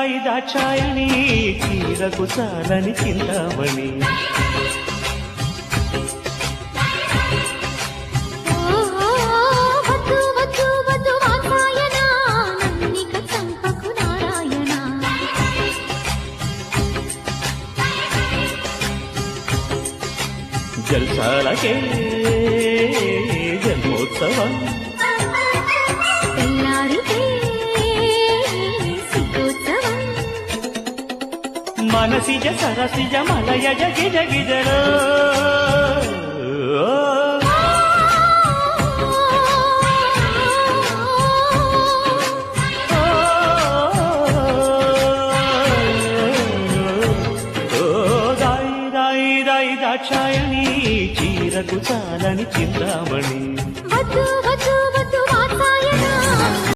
దాయి దాచాయని చీరకు చాలని చింతామణి జల్సాలకే జన్మోత్సవం మనసిజ సరసిజ మలయజ గిజ గిజలో దాయి దాయి దాచాయని చీరకు చాలని చింతామణి